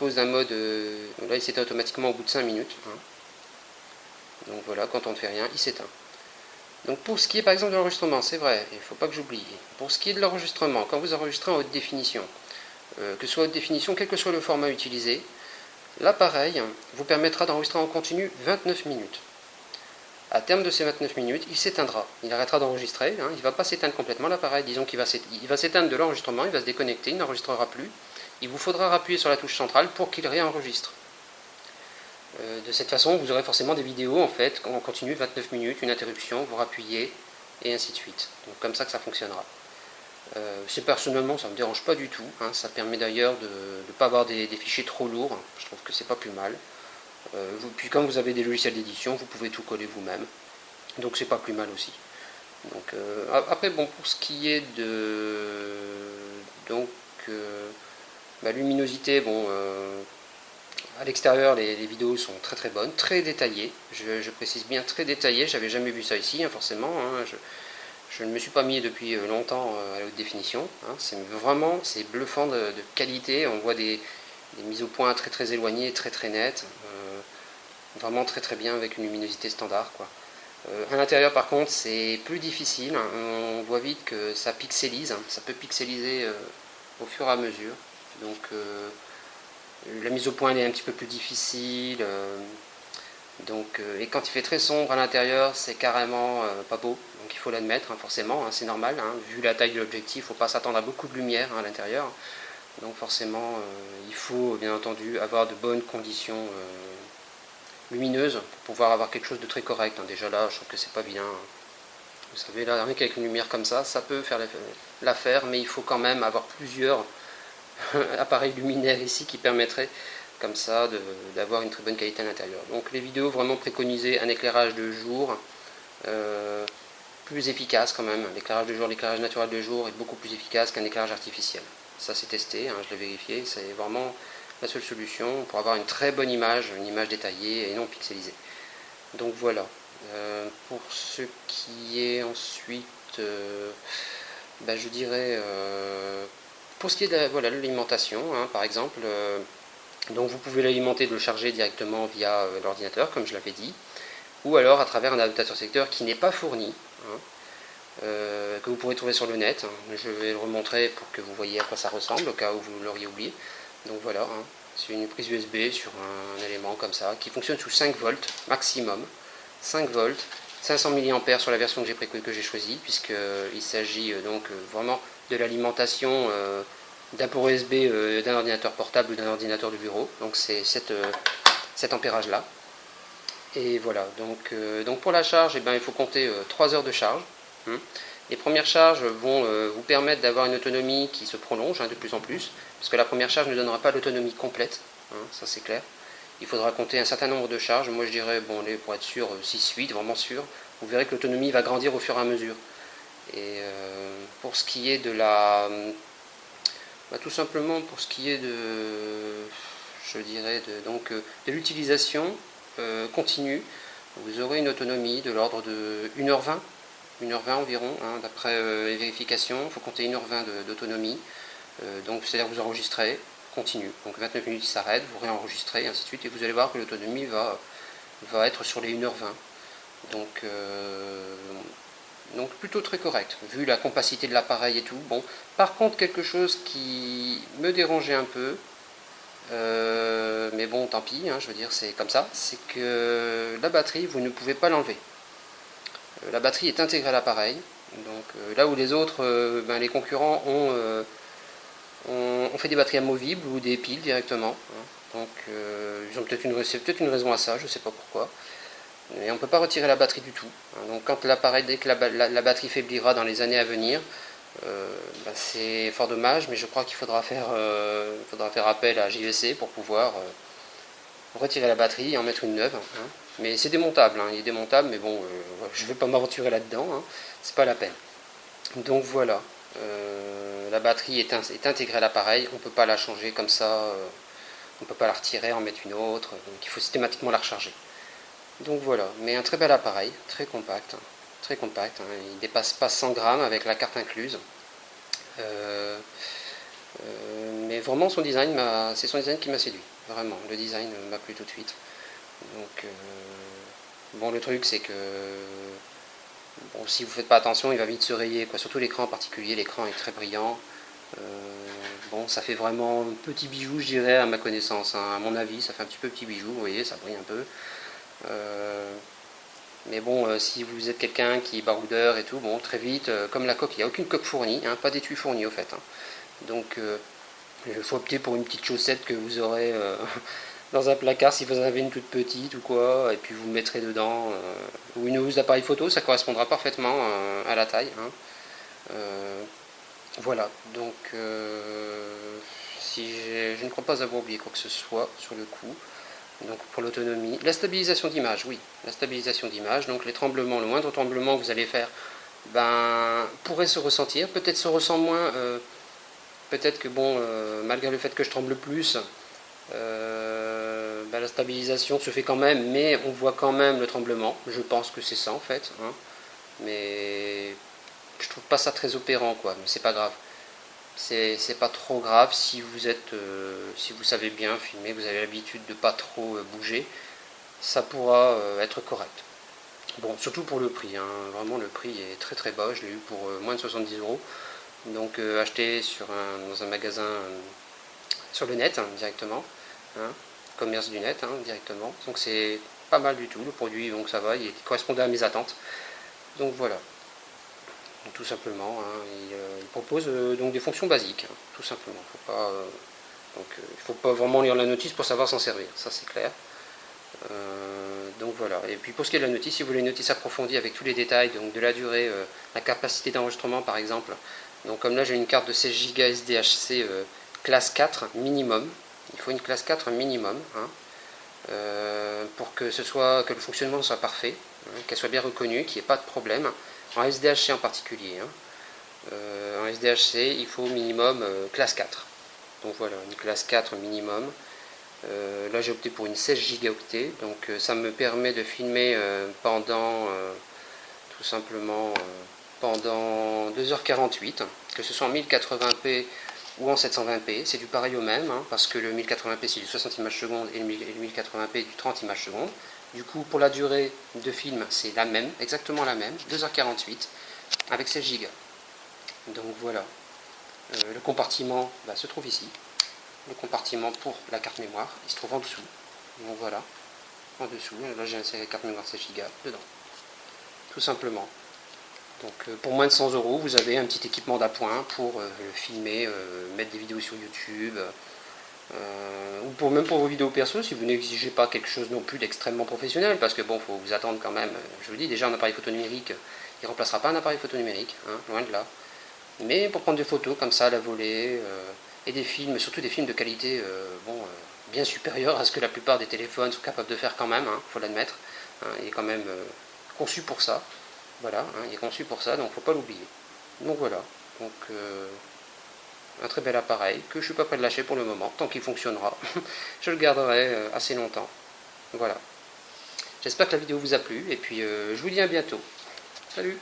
dispose d'un mode, là il s'éteint automatiquement au bout de 5 minutes. Hein. Donc voilà, quand on ne fait rien, il s'éteint. Donc pour ce qui est par exemple de l'enregistrement, c'est vrai, il ne faut pas que j'oublie. Pour ce qui est de l'enregistrement, quand vous enregistrez en haute définition, que ce soit haute définition, quel que soit le format utilisé, l'appareil vous permettra d'enregistrer en continu 29 minutes. À terme de ces 29 minutes, il s'éteindra. Il arrêtera d'enregistrer, hein, il ne va pas s'éteindre complètement l'appareil. Disons qu'il va s'éteindre de l'enregistrement, il va se déconnecter, il n'enregistrera plus. Il vous faudra appuyer sur la touche centrale pour qu'il réenregistre. De cette façon, vous aurez forcément des vidéos en fait, en continu 29 minutes, une interruption, vous rappuyez, et ainsi de suite. Donc comme ça que ça fonctionnera. Personnellement, ça ne me dérange pas du tout. Hein, ça permet d'ailleurs de ne pas avoir des fichiers trop lourds. Je trouve que c'est pas plus mal. Puis quand vous avez des logiciels d'édition, vous pouvez tout coller vous-même. Donc c'est pas plus mal aussi. Donc, après, bon, pour ce qui est de la luminosité, bon, à l'extérieur, les vidéos sont très très bonnes, très détaillées. Je précise bien très détaillées. J'avais jamais vu ça ici, hein, forcément. Hein, je ne me suis pas mis depuis longtemps à la haute définition. Hein, c'est bluffant de qualité. On voit des mises au point très très éloignées, très très nettes. Vraiment très très bien avec une luminosité standard, quoi. À l'intérieur par contre c'est plus difficile, hein. On voit vite que ça pixelise, hein. Ça peut pixeliser au fur et à mesure. Donc la mise au point elle est un petit peu plus difficile. Et quand il fait très sombre à l'intérieur, c'est carrément pas beau. Donc il faut l'admettre, hein, forcément, hein, c'est normal. Hein. Vu la taille de l'objectif, il ne faut pas s'attendre à beaucoup de lumière, hein, à l'intérieur. Donc forcément, il faut bien entendu avoir de bonnes conditions lumineuse pour pouvoir avoir quelque chose de très correct. Hein. Déjà là, je trouve que c'est pas vilain. Vous savez, là, rien qu'avec une lumière comme ça peut faire l'affaire, mais il faut quand même avoir plusieurs appareils luminaires ici qui permettraient comme ça d'avoir une très bonne qualité à l'intérieur. Donc les vidéos vraiment préconisées un éclairage de jour, plus efficace quand même. L'éclairage de jour, l'éclairage naturel de jour est beaucoup plus efficace qu'un éclairage artificiel. Ça c'est testé, hein, je l'ai vérifié, c'est vraiment la seule solution pour avoir une très bonne image, une image détaillée et non pixelisée. Donc voilà. Pour ce qui est ensuite, je dirais, pour ce qui est de l'alimentation, hein, par exemple, donc vous pouvez l'alimenter, de le charger directement via l'ordinateur, comme je l'avais dit, ou alors à travers un adaptateur secteur qui n'est pas fourni, hein, que vous pourrez trouver sur le net. Je vais le remontrer pour que vous voyez à quoi ça ressemble, au cas où vous l'auriez oublié. Donc voilà, hein, c'est une prise USB sur un élément comme ça, qui fonctionne sous 5 volts maximum. 5 volts, 500 mAh sur la version que j'ai choisie, puisqu'il s'agit donc vraiment de l'alimentation d'un port USB d'un ordinateur portable ou d'un ordinateur de bureau. Donc c'est cet ampérage-là. Et voilà, donc pour la charge, il faut compter 3 heures de charge. Les premières charges vont vous permettre d'avoir une autonomie qui se prolonge de plus en plus, parce que la première charge ne donnera pas l'autonomie complète, ça c'est clair. Il faudra compter un certain nombre de charges. Moi je dirais, bon, pour être sûr, 6-8, vraiment sûr. Vous verrez que l'autonomie va grandir au fur et à mesure. Et pour ce qui est de tout simplement pour ce qui est je dirais, de l'utilisation continue, vous aurez une autonomie de l'ordre de 1h20. 1h20 environ, hein, d'après les vérifications, il faut compter 1h20 d'autonomie. Donc c'est-à-dire que vous enregistrez, continue. Donc 29 minutes il s'arrête, vous réenregistrez, et ainsi de suite, et vous allez voir que l'autonomie va être sur les 1h20. Donc plutôt très correct, vu la compacité de l'appareil et tout. Bon, par contre, quelque chose qui me dérangeait un peu, mais bon, tant pis, hein, je veux dire, c'est comme ça, c'est que la batterie, vous ne pouvez pas l'enlever. La batterie est intégrée à l'appareil, donc là où les autres, les concurrents ont fait des batteries amovibles ou des piles directement. Hein. Donc ils ont c'est peut-être une raison à ça, je ne sais pas pourquoi. Et on ne peut pas retirer la batterie du tout. Hein. Donc quand l'appareil, dès que la batterie faiblira dans les années à venir, c'est fort dommage, mais je crois qu'il faudra faire appel à JVC pour pouvoir retirer la batterie et en mettre une neuve. Hein. Mais c'est démontable, hein. Il est démontable, mais bon, je ne vais pas m'aventurer là-dedans, hein. C'est pas la peine. Donc voilà, la batterie est intégrée à l'appareil, on ne peut pas la changer comme ça, on ne peut pas la retirer, en mettre une autre, donc il faut systématiquement la recharger. Donc voilà, mais un très bel appareil, très compact, hein, il ne dépasse pas 100 grammes avec la carte incluse. Mais vraiment c'est son design qui m'a séduit, vraiment, le design m'a plu tout de suite. Donc bon, le truc c'est que bon, si vous faites pas attention, il va vite se rayer, quoi. Surtout l'écran en particulier, l'écran est très brillant. Bon, ça fait vraiment un petit bijou, je dirais, à ma connaissance, hein. À mon avis, ça fait un petit peu petit bijou, vous voyez, ça brille un peu. Mais bon, si vous êtes quelqu'un qui est baroudeur et tout, bon, très vite, comme la coque, il n'y a aucune coque fournie, hein, pas d'étui fourni au fait, hein. Donc, il faut opter pour une petite chaussette que vous aurez dans un placard si vous en avez une toute petite ou quoi, et puis vous mettrez dedans, ou une housse d'appareil photo, ça correspondra parfaitement à la taille, hein. Voilà, donc si je ne crois pas avoir oublié quoi que ce soit sur le coup. Donc pour l'autonomie, la stabilisation d'image, oui, la stabilisation d'image, donc les tremblements, le moindre tremblement que vous allez faire, ben, pourrait se ressentir, peut-être se ressent moins, peut-être que bon, malgré le fait que je tremble plus, ben, la stabilisation se fait quand même, mais on voit quand même le tremblement, je pense que c'est ça en fait, hein. Mais je trouve pas ça très opérant, quoi, mais c'est pas grave. C'est pas trop grave si vous êtes, si vous savez bien filmer, vous avez l'habitude de pas trop bouger, ça pourra être correct. Bon, surtout pour le prix, hein. Vraiment le prix est très très bas, je l'ai eu pour moins de 70 €. Donc acheté dans un magasin sur le net, hein, directement, hein, commerce du net, hein, directement. Donc c'est pas mal du tout, le produit, donc ça va, il correspondait à mes attentes. Donc voilà. Donc, tout simplement, hein, il propose donc des fonctions basiques, hein, tout simplement. Il ne faut pas vraiment lire la notice pour savoir s'en servir, ça c'est clair. Donc voilà. Et puis pour ce qui est de la notice, si vous voulez une notice approfondie avec tous les détails, donc de la durée, la capacité d'enregistrement par exemple. Donc comme là j'ai une carte de 16 Go SDHC classe 4 minimum. Il faut une classe 4 minimum, hein, pour que le fonctionnement soit parfait, hein, qu'elle soit bien reconnue, qu'il n'y ait pas de problème. En SDHC en particulier, hein. En SDHC, il faut minimum classe 4. Donc voilà, une classe 4 minimum. Là, j'ai opté pour une 16 gigaoctets. Donc ça me permet de filmer tout simplement, pendant 2h48, que ce soit en 1080p ou en 720p. C'est du pareil au même, hein, parce que le 1080p c'est du 60 images secondes et le 1080p du 30 images secondes. Du coup, pour la durée de film, c'est la même, exactement la même, 2h48, avec 16 Go. Donc voilà. Le compartiment se trouve ici. Le compartiment pour la carte mémoire, il se trouve en dessous. Donc voilà, en dessous. Là, j'ai inséré la carte mémoire 16 Go dedans. Tout simplement. Donc pour moins de 100 €, vous avez un petit équipement d'appoint pour filmer, mettre des vidéos sur YouTube. Ou même pour vos vidéos perso, si vous n'exigez pas quelque chose non plus d'extrêmement professionnel, parce que bon, faut vous attendre quand même, je vous dis déjà un appareil photo numérique, il ne remplacera pas un appareil photo numérique, hein, loin de là. Mais pour prendre des photos comme ça à la volée, et des films, surtout des films de qualité bien supérieure à ce que la plupart des téléphones sont capables de faire quand même, hein, faut l'admettre, hein, il est quand même conçu pour ça, voilà, hein, il est conçu pour ça, donc faut pas l'oublier. Donc voilà, donc un très bel appareil que je ne suis pas prêt de lâcher pour le moment, tant qu'il fonctionnera. Je le garderai assez longtemps. Voilà. J'espère que la vidéo vous a plu, et puis je vous dis à bientôt. Salut!